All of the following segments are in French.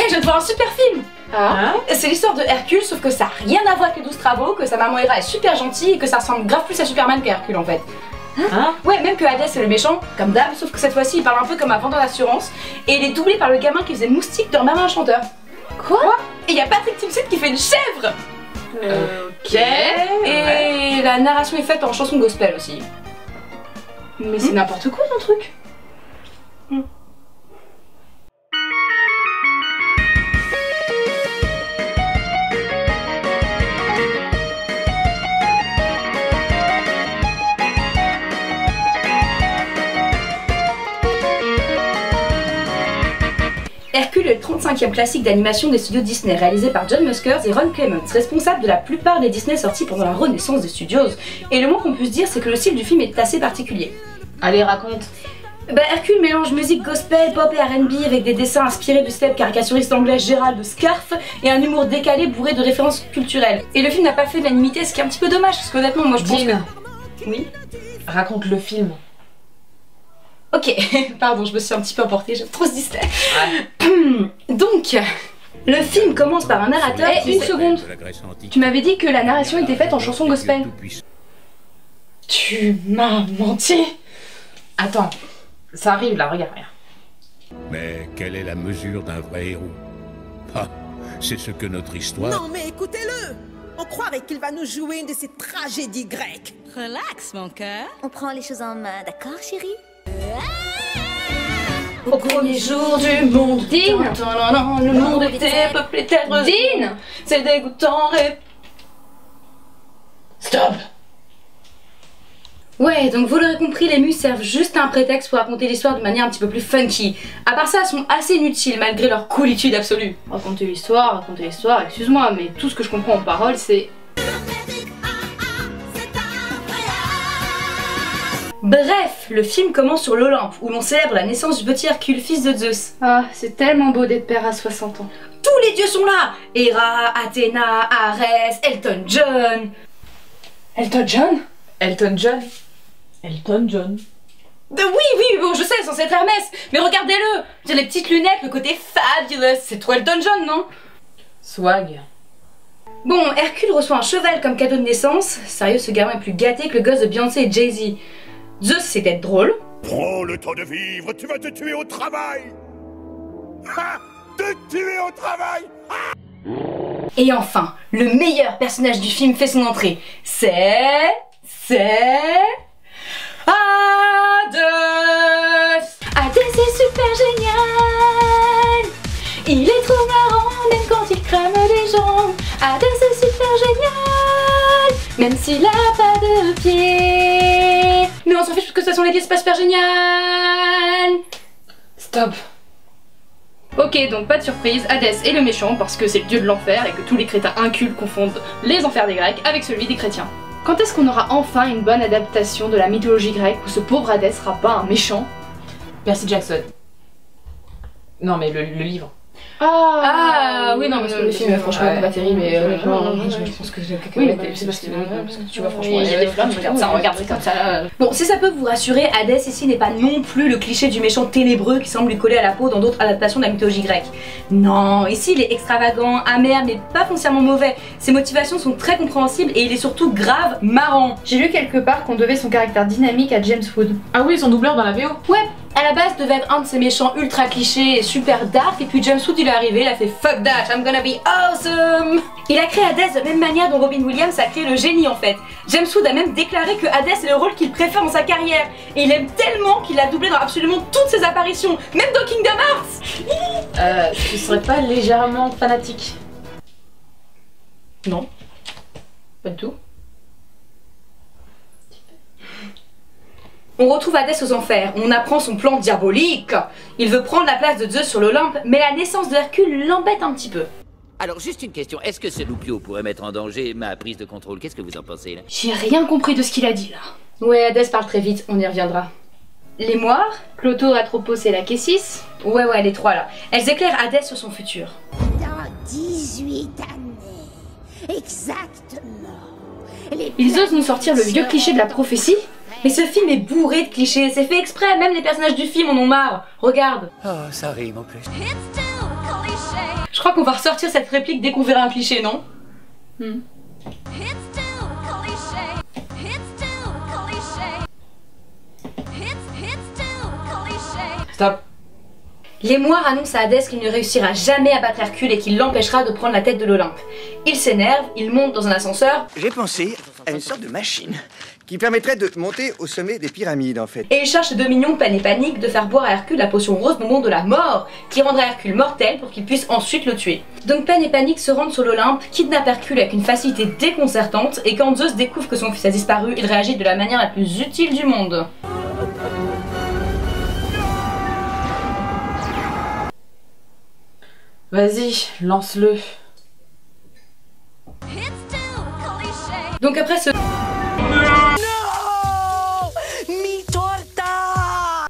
Hey, je viens de voir un super film. Ah. C'est l'histoire de Hercule, sauf que ça n'a rien à voir avec les 12 travaux, que sa maman Hera est super gentille et que ça ressemble grave plus à Superman qu'à Hercule en fait. Hein? Ouais, même que Hadès c'est le méchant, comme d'hab, sauf que cette fois-ci il parle un peu comme un vendeur d'assurance et il est doublé par le gamin qui faisait Moustique dans Maman un chanteur. Quoi? Et il y a Patrick Timsit qui fait une chèvre. Ok. Et la narration est faite en chanson gospel aussi. Mais c'est n'importe quoi ton truc. Hercule est le 35e classique d'animation des studios Disney, réalisé par John Muskers et Ron Clements, responsables de la plupart des Disney sortis pendant la renaissance des studios. Et le moins qu'on puisse dire, c'est que le style du film est assez particulier. Allez, raconte. Bah, Hercule mélange musique gospel, pop et R&B avec des dessins inspirés du célèbre caricaturiste anglais Gérald Scarfe et un humour décalé bourré de références culturelles. Et le film n'a pas fait de l'animité, ce qui est un petit peu dommage, parce qu'honnêtement, moi je pense Dean, que... Oui. raconte le film. Ok, pardon, je me suis un petit peu emportée, j'aime trop ce Disney. Ouais. Donc, le film commence par un narrateur Eh, une seconde. Tu m'avais dit que la narration était faite en chanson gospel. Tu m'as menti. Attends, ça arrive là, regarde. Mais quelle est la mesure d'un vrai héros? Ah, c'est ce que notre histoire... Non mais écoutez-le! On croirait qu'il va nous jouer une de ces tragédies grecques. Relax, mon cœur. On prend les choses en main, d'accord, chérie? Au premier jour du monde, Dean, le monde était peuplé d'êtres. Dean, c'est dégoûtant. Stop. Ouais, donc vous l'aurez compris, les muses servent juste un prétexte pour raconter l'histoire de manière un petit peu plus funky. À part ça, elles sont assez inutiles malgré leur coolitude absolue. raconter l'histoire, excuse-moi, mais tout ce que je comprends en parole, c'est... Bref, le film commence sur l'Olympe, où l'on célèbre la naissance du petit Hercule, fils de Zeus. Ah, c'est tellement beau d'être père à 60 ans. Tous les dieux sont là! Hera, Athéna, Arès, Elton John. Elton John? Elton John. Elton John. Oui, bon, je sais, c'est censé être Hermès, mais regardez-le! J'ai les petites lunettes, le côté fabulous, c'est trop Elton John, non? Swag. Bon, Hercule reçoit un cheval comme cadeau de naissance. Sérieux, ce gamin est plus gâté que le gosse de Beyoncé et Jay-Z. Zeus, c'est d'être drôle. Prends le temps de vivre, tu vas te tuer au travail! Ha! Te tuer au travail! Et enfin, le meilleur personnage du film fait son entrée. C'est... Hadès! Hadès est super génial! Il est trop marrant, même quand il crame des gens. Hadès est super génial! Même s'il a pas de pied. Mais on s'en fiche parce que de toute façon les pieds c'est pas super génial! Stop. Ok, donc pas de surprise, Hadès est le méchant parce que c'est le dieu de l'enfer et que tous les crétins incultes confondent les enfers des Grecs avec celui des chrétiens. Quand est-ce qu'on aura enfin une bonne adaptation de la mythologie grecque où ce pauvre Hadès sera pas un méchant? Merci Jackson. Non mais le livre. Ah oui, non, parce que le film, franchement, ouais. pas terrible, mais honnêtement, Je pense que oui, c'est parce que tu vois, franchement, il y a des flammes, regarde ça comme ça. Bon, si ça peut vous rassurer, Hadès ici n'est pas non plus le cliché du méchant ténébreux qui semble lui coller à la peau dans d'autres adaptations de la mythologie grecque. Non, ici il est extravagant, amer, mais pas foncièrement mauvais. Ses motivations sont très compréhensibles et il est surtout grave marrant. J'ai lu quelque part qu'on devait son caractère dynamique à James Wood. Ah oui, son doubleur dans la VO. Ouais, à la base devait être un de ces méchants ultra clichés et super dark, et puis James Wood il est arrivé, il a fait fuck that, I'm gonna be awesome. Il a créé Hadès de la même manière dont Robin Williams a créé le génie en fait. James Wood a même déclaré que Hadès est le rôle qu'il préfère dans sa carrière, et il aime tellement qu'il l'a doublé dans absolument toutes ses apparitions, même dans Kingdom Hearts. Tu serais pas légèrement fanatique? Non. Pas du tout. On retrouve Hadès aux enfers, on apprend son plan diabolique. Il veut prendre la place de Zeus sur l'Olympe, mais la naissance d'Hercule l'embête un petit peu. Alors, juste une question. Est-ce que ce loupio pourrait mettre en danger ma prise de contrôle? Qu'est-ce que vous en pensez, là? J'ai rien compris de ce qu'il a dit là. Ouais, Hadès parle très vite, on y reviendra. Les moires? Cloto, Atropos et la Kessis. Ouais, les trois là. Elles éclairent Hadès sur son futur. Dans 18 années, exactement. Ils osent nous sortir le vieux cliché de la prophétie. Mais ce film est bourré de clichés, c'est fait exprès, même les personnages du film en ont marre. Regarde. Oh, ça rime en plus. It's too cliché. Je crois qu'on va ressortir cette réplique dès qu'on verra un cliché, non? Stop. L'émoire annonce à Hadès qu'il ne réussira jamais à battre Hercule et qu'il l'empêchera de prendre la tête de l'Olympe. Il s'énerve, il monte dans un ascenseur. J'ai pensé à une sorte de machine qui permettrait de monter au sommet des pyramides en fait. Et il cherche les deux mignons Pen et Panique de faire boire à Hercule la potion rose bonbon de la mort, qui rendra Hercule mortel pour qu'il puisse ensuite le tuer. Donc Pen et Panique se rendent sur l'Olympe, kidnappent Hercule avec une facilité déconcertante, et quand Zeus découvre que son fils a disparu, il réagit de la manière la plus utile du monde. Vas-y, lance-le. Donc après ce...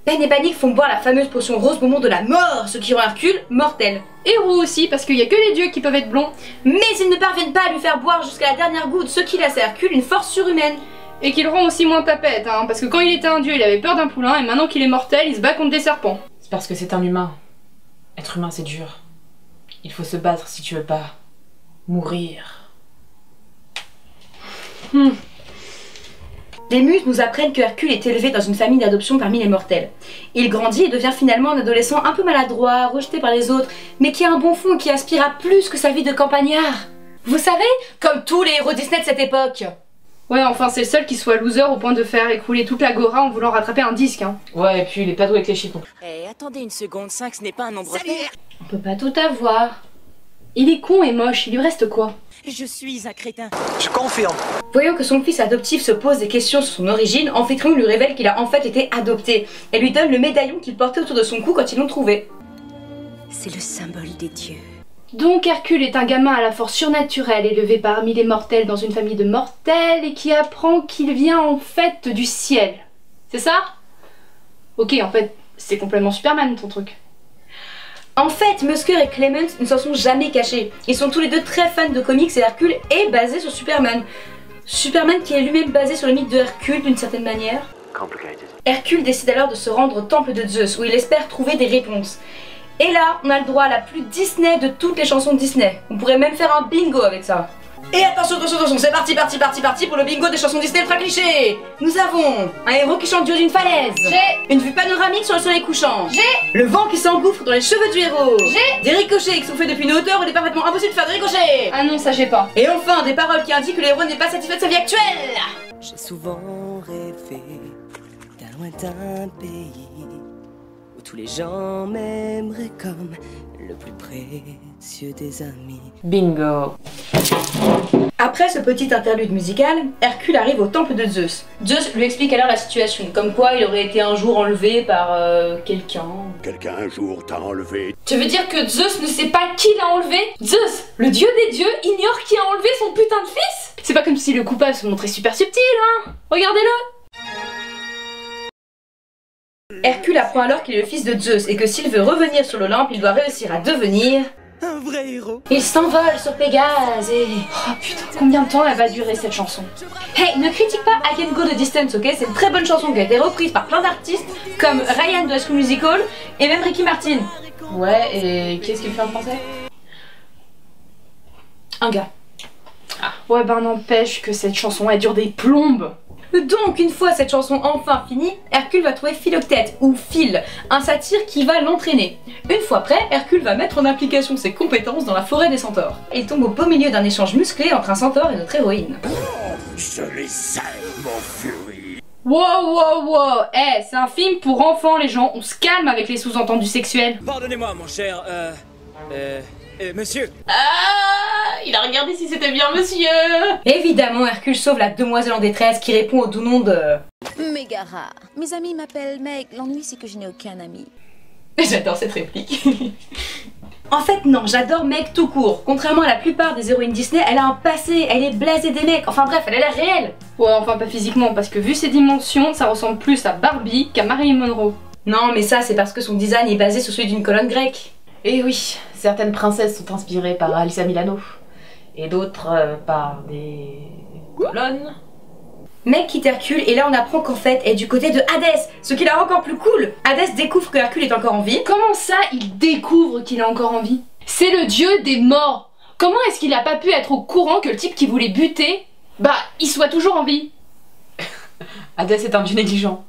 Pen et Panique font boire la fameuse potion rose bonbon de la mort, ce qui rend Hercule mortel. Et Roux aussi, parce qu'il y a que les dieux qui peuvent être blonds. Mais ils ne parviennent pas à lui faire boire jusqu'à la dernière goutte, ce qui laisse à Hercule une force surhumaine. Et qui le rend aussi moins papette, hein, parce que quand il était un dieu, il avait peur d'un poulain, et maintenant qu'il est mortel, il se bat contre des serpents. C'est parce que c'est un humain. Être humain, c'est dur. Il faut se battre si tu veux pas mourir. Les muses nous apprennent que Hercule est élevé dans une famille d'adoption parmi les mortels. Il grandit et devient finalement un adolescent un peu maladroit, rejeté par les autres, mais qui a un bon fond et qui aspire à plus que sa vie de campagnard. Vous savez, comme tous les héros Disney de cette époque. Ouais, enfin c'est le seul qui soit loser au point de faire écouler toute l'agora en voulant rattraper un disque, hein. Ouais, et puis il est pas doué avec les chiffres. Eh, attendez une seconde, 5 ce n'est pas un nombre pair. On peut pas tout avoir. Il est con et moche, il lui reste quoi? Je suis un crétin. Je confirme. Voyant que son fils adoptif se pose des questions sur son origine, Amphitryon lui révèle qu'il a en fait été adopté et lui donne le médaillon qu'il portait autour de son cou quand ils l'ont trouvé. C'est le symbole des dieux. Donc Hercule est un gamin à la force surnaturelle élevé parmi les mortels dans une famille de mortels et qui apprend qu'il vient en fait du ciel. C'est ça? Ok, en fait, c'est complètement Superman ton truc. En fait, Musker et Clement ne s'en sont jamais cachés. Ils sont tous les deux très fans de comics et Hercule est basé sur Superman. Superman qui est lui-même basé sur le mythe de Hercule d'une certaine manière. Hercule décide alors de se rendre au temple de Zeus où il espère trouver des réponses. Et là, on a le droit à la plus Disney de toutes les chansons Disney. On pourrait même faire un bingo avec ça. Et attention, c'est parti pour le bingo des chansons Disney ultra clichés. Nous avons un héros qui chante du haut d'une falaise. J'ai Une vue panoramique sur le soleil couchant. J'ai Le vent qui s'engouffre dans les cheveux du héros. J'ai Des ricochets qui sont faits depuis une hauteur où il est parfaitement impossible de faire des ricochets. Ah non, ça j'ai pas. Et enfin, des paroles qui indiquent que le héros n'est pas satisfait de sa vie actuelle. J'ai souvent rêvé d'un lointain pays où tous les gens m'aimeraient comme le plus précieux des amis. Bingo. Après ce petit interlude musical, Hercule arrive au temple de Zeus. Zeus lui explique alors la situation, comme quoi il aurait été un jour enlevé par quelqu'un. Quelqu'un un jour t'a enlevé. Tu veux dire que Zeus ne sait pas qui l'a enlevé? Zeus, le dieu des dieux, ignore qui a enlevé son putain de fils? C'est pas comme si le coupable se montrait super subtil, hein? Regardez-le! Hercule apprend alors qu'il est le fils de Zeus et que s'il veut revenir sur l'Olympe, il doit réussir à devenir... Un vrai héros. Il s'envole sur Pégase et... Oh putain, combien de temps elle va durer cette chanson? Hey, ne critique pas I Can Go the Distance, ok? C'est une très bonne chanson qui a été reprise par plein d'artistes comme Ryan de High School Musical et même Ricky Martin. Ouais, et qu'est-ce qu'il fait en français? Un gars. Ouais, ben n'empêche que cette chanson elle dure des plombes. Donc, une fois cette chanson enfin finie, Hercule va trouver Philoctète, ou Phil, un satyre qui va l'entraîner. Une fois prêt, Hercule va mettre en application ses compétences dans la forêt des centaures. Il tombe au beau milieu d'un échange musclé entre un centaure et notre héroïne. Je les aime, mon furie. Wow, eh, c'est un film pour enfants les gens, on se calme avec les sous-entendus sexuels. Pardonnez-moi, mon cher, monsieur. Ah, il a regardé si c'était bien monsieur. Évidemment, Hercule sauve la demoiselle en détresse qui répond au doux nom de... Mégara. Mes amis m'appellent Meg. L'ennui, c'est que je n'ai aucun ami. J'adore cette réplique. En fait, non, j'adore Meg tout court. Contrairement à la plupart des héroïnes Disney, elle a un passé, elle est blasée des mecs. Enfin bref, elle a l'air réelle. Ouais, enfin pas physiquement, parce que vu ses dimensions, ça ressemble plus à Barbie qu'à Marilyn Monroe. Non, mais ça, c'est parce que son design est basé sur celui d'une colonne grecque. Et oui, certaines princesses sont inspirées par Alyssa Milano. Et d'autres par des colonnes. Meg quitte Hercule et là on apprend qu'en fait elle est du côté de Hadès, ce qui l'a encore plus cool. Hadès découvre que Hercule est encore en vie. Comment ça, il découvre qu'il est encore en vie? C'est le dieu des morts. Comment est-ce qu'il a pas pu être au courant que le type qui voulait buter, bah, il soit toujours en vie? Hadès est un dieu négligent.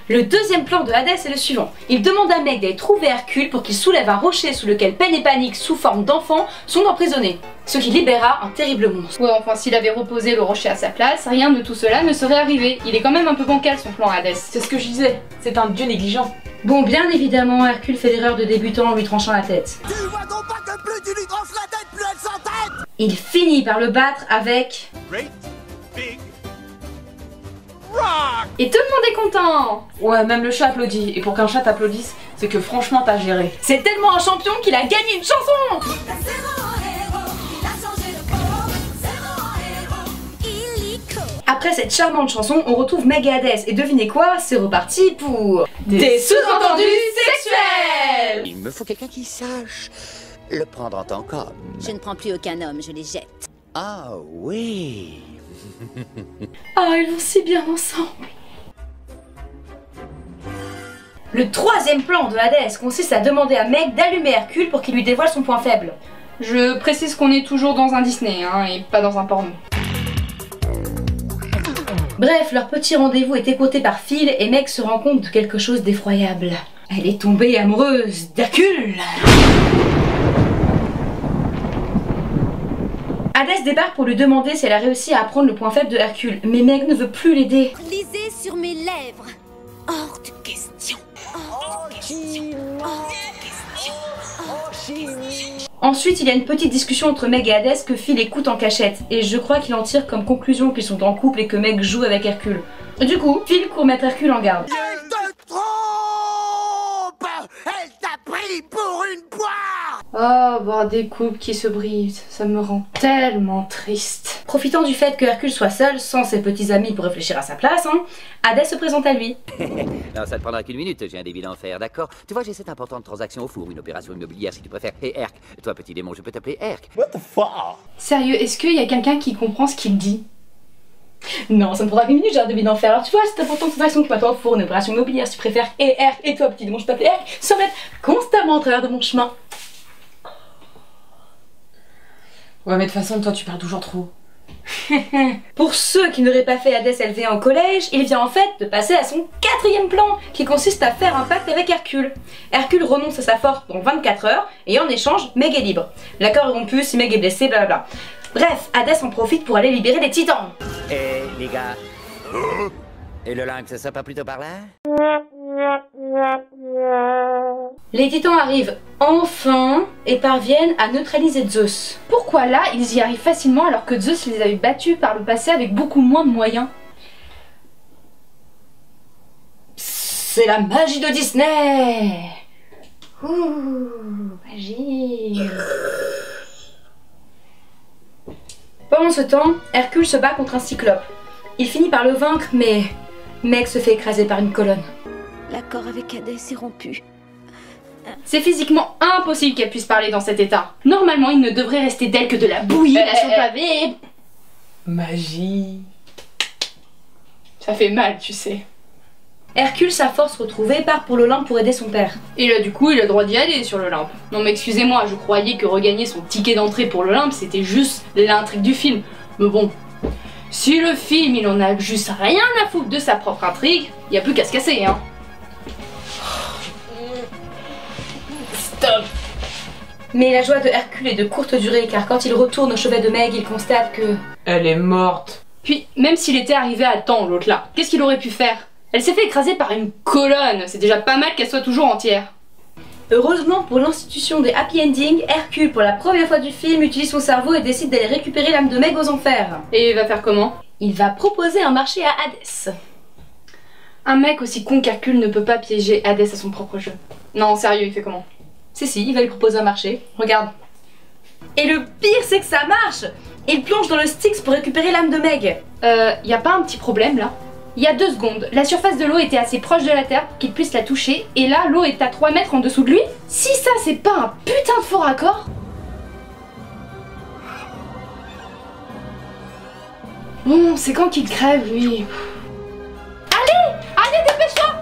Le deuxième plan de Hadès est le suivant. Il demande à Meg d'aller trouver Hercule pour qu'il soulève un rocher sous lequel Pen et Panique, sous forme d'enfants, sont emprisonnés. Ce qui libérera un terrible monstre. Ouais, enfin, s'il avait reposé le rocher à sa place, rien de tout cela ne serait arrivé. Il est quand même un peu bancal son plan Hadès. C'est ce que je disais, c'est un dieu négligent. Bon, bien évidemment, Hercule fait l'erreur de débutant en lui tranchant la tête. Tu vois donc pas que plus tu lui tranches la tête, plus elle s'entête. Il finit par le battre avec... Great big rock. Et tout le monde est content. Ouais, même le chat applaudit. Et pour qu'un chat t'applaudisse, c'est que franchement t'as géré. C'est tellement un champion qu'il a gagné une chanson. Après cette charmante chanson, on retrouve Meg et Hadès. Et devinez quoi? C'est reparti pour... des sous-entendus sexuels. Il me faut quelqu'un qui sache le prendre en tant qu'homme. Je ne prends plus aucun homme, je les jette. Ah oui. Ah, ils vont si bien ensemble. Le troisième plan de Hadès consiste à demander à Meg d'allumer Hercule pour qu'il lui dévoile son point faible. Je précise qu'on est toujours dans un Disney, hein, et pas dans un porno. Bref, leur petit rendez-vous est écouté par Phil et Meg se rend compte de quelque chose d'effroyable. Elle est tombée amoureuse d'Hercule. Hadès débarque pour lui demander si elle a réussi à apprendre le point faible de Hercule, mais Meg ne veut plus l'aider. Lisez sur mes lèvres. Hors de question. Hors de question. Hors de question. Hors de question. Ensuite, il y a une petite discussion entre Meg et Hadès que Phil écoute en cachette, et je crois qu'il en tire comme conclusion qu'ils sont en couple et que Meg joue avec Hercule. Du coup, Phil court mettre Hercule en garde. Elle te trompe. Elle t'a pris pour une poire. Oh, voir des couples qui se brisent, ça me rend tellement triste. Profitant du fait que Hercule soit seul, sans ses petits amis pour réfléchir à sa place, Hadès se présente à lui. Non, ça ne prendra qu'une minute, j'ai un débit d'enfer, d'accord? Tu vois, j'ai cette importante transaction au four, une opération immobilière si tu préfères. Et Herc, toi petit démon, je peux t'appeler Herc. What the fuck? Sérieux, est-ce qu'il y a quelqu'un qui comprend ce qu'il dit? Non, ça me prendra qu'une minute, j'ai un débit d'enfer. Alors tu vois, cette importante transaction qui m'attend au four, une opération immobilière si tu préfères. Et Herc, et toi petit démon, je peux t'appeler Herc, semble être constamment au travers de mon chemin. Ouais, mais de toute façon, toi tu parles toujours trop. Pour ceux qui n'auraient pas fait Hadès élevé en collège, il vient en fait de passer à son quatrième plan, qui consiste à faire un pacte avec Hercule. Hercule renonce à sa force pendant 24 heures, et en échange, Meg est libre. L'accord est rompu si Meg est blessée, blablabla. Bref, Hadès en profite pour aller libérer les titans. Eh, les gars. Et le lynx, ça pas plutôt par là? Les titans arrivent enfin et parviennent à neutraliser Zeus. Pourquoi là, ils y arrivent facilement alors que Zeus les avait battus par le passé avec beaucoup moins de moyens? C'est la magie de Disney. Ouh, magie. Pendant ce temps, Hercule se bat contre un cyclope. Il finit par le vaincre, mais Meg se fait écraser par une colonne. L'accord avec Hadès est rompu. C'est physiquement impossible qu'elle puisse parler dans cet état. Normalement, il ne devrait rester d'elle que de la bouillie, la pavée. Magie. Ça fait mal, tu sais. Hercule, sa force retrouvée, part pour l'Olympe pour aider son père. Et là, du coup, il a le droit d'y aller sur l'Olympe. Non mais excusez-moi, je croyais que regagner son ticket d'entrée pour l'Olympe, c'était juste l'intrigue du film. Mais bon, si le film, il en a juste rien à foutre de sa propre intrigue, il n'y a plus qu'à se casser, hein. Stop. Mais la joie de Hercule est de courte durée, car quand il retourne au chevet de Meg, il constate que... Elle est morte. Puis, même s'il était arrivé à temps, l'autre là, qu'est-ce qu'il aurait pu faire? Elle s'est fait écraser par une colonne, c'est déjà pas mal qu'elle soit toujours entière. Heureusement pour l'institution des happy endings, Hercule, pour la première fois du film, utilise son cerveau et décide d'aller récupérer l'âme de Meg aux enfers. Et il va faire comment? Il va proposer un marché à Hadès. Un mec aussi con qu'Hercule ne peut pas piéger Hadès à son propre jeu. Non, sérieux, il fait comment? Si, il va lui proposer un marché. Regarde. Et le pire, c'est que ça marche. Il plonge dans le Styx pour récupérer l'âme de Meg. Y a pas un petit problème là? Il y a 2 secondes, la surface de l'eau était assez proche de la terre pour qu'il puisse la toucher, et là, l'eau est à 3 mètres en dessous de lui? Si ça, c'est pas un putain de faux raccord? Bon, c'est quand qu'il crève, lui? Allez, dépêche-toi!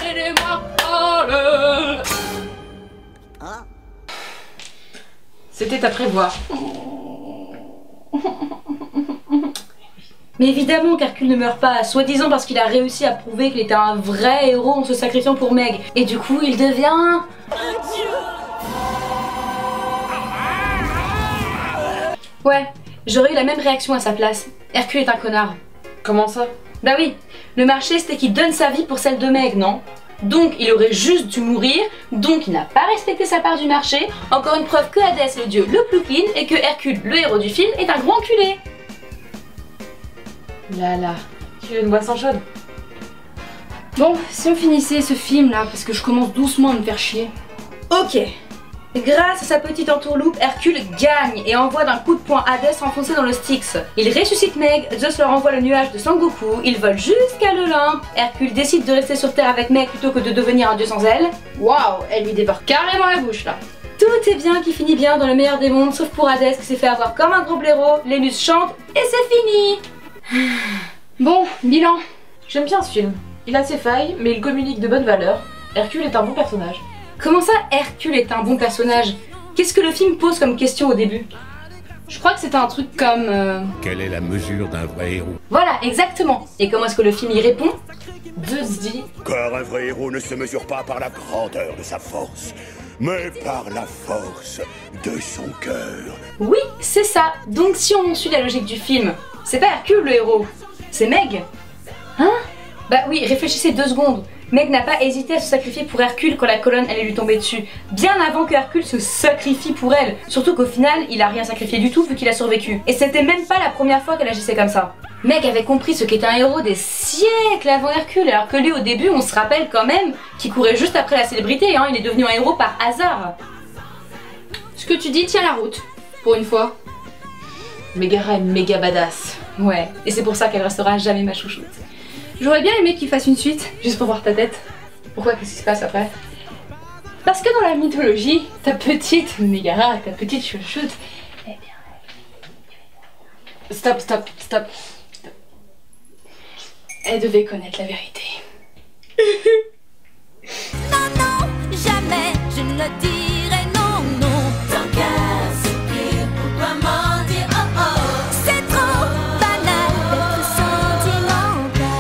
Allez, les morts, allez! C'était à prévoir. Mais évidemment qu'Hercule ne meurt pas, soi-disant parce qu'il a réussi à prouver qu'il était un vrai héros en se sacrifiant pour Meg. Et du coup, il devient... un dieu. Ouais, j'aurais eu la même réaction à sa place. Hercule est un connard. Comment ça? Bah oui, le marché c'était qu'il donne sa vie pour celle de Meg, non? Donc il aurait juste dû mourir, donc il n'a pas respecté sa part du marché. Encore une preuve que Hadès, le dieu le plus clean, et que Hercule, le héros du film, est un gros enculé. Là, tu veux une boisson chaude? Bon, si on finissait ce film là, parce que je commence doucement à me faire chier. Ok. Grâce à sa petite entourloupe, Hercule gagne et envoie d'un coup de poing Hadès enfoncé dans le Styx. Il ressuscite Meg, Zeus leur envoie le nuage de Sangoku, ils volent jusqu'à l'Olympe. Hercule décide de rester sur Terre avec Meg plutôt que de devenir un dieu sans elle. Waouh, elle lui dévore carrément la bouche là. Tout est bien qui finit bien dans le meilleur des mondes, sauf pour Hadès qui s'est fait avoir comme un gros blaireau, les muses chantent et c'est fini. Bon, bilan. J'aime bien ce film. Il a ses failles, mais il communique de bonnes valeurs. Hercule est un bon personnage. Comment ça, Hercule est un bon personnage? Qu'est-ce que le film pose comme question au début? Je crois que c'était un truc comme... Quelle est la mesure d'un vrai héros? Voilà, exactement. Et comment est-ce que le film y répond? Zeus dit... Car un vrai héros ne se mesure pas par la grandeur de sa force, mais par la force de son cœur. Oui, c'est ça. Donc si on suit la logique du film, c'est pas Hercule le héros, c'est Meg. Hein? Bah oui, réfléchissez 2 secondes. Meg n'a pas hésité à se sacrifier pour Hercule quand la colonne allait lui tomber dessus. Bien avant que Hercule se sacrifie pour elle. Surtout qu'au final, il a rien sacrifié du tout vu qu'il a survécu. Et c'était même pas la première fois qu'elle agissait comme ça. Meg avait compris ce qu'était un héros des siècles avant Hercule, alors que lui au début, on se rappelle quand même qu'il courait juste après la célébrité, hein. Il est devenu un héros par hasard. Ce que tu dis tient la route, pour une fois. Megara est méga badass. Ouais, et c'est pour ça qu'elle restera jamais ma chouchoute. J'aurais bien aimé qu'il fasse une suite. Juste pour voir ta tête. Pourquoi? Qu'est-ce qui se passe après? Parce que dans la mythologie, ta petite Megara, ta petite chouchoute, eh bien... Stop. Elle devait connaître la vérité. Non, jamais je ne dirai non. Tant qu'à souffrir, pourquoi mentir? Oh, c'est trop banal d'être sentimental.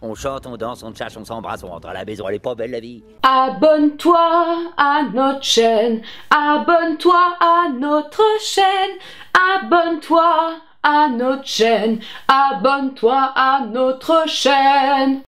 On chante, on danse, on chasse, on s'embrasse, on rentre à la maison, elle est pas belle la vie. Abonne-toi à notre chaîne, abonne-toi à notre chaîne, abonne-toi à notre chaîne, abonne-toi à notre chaîne.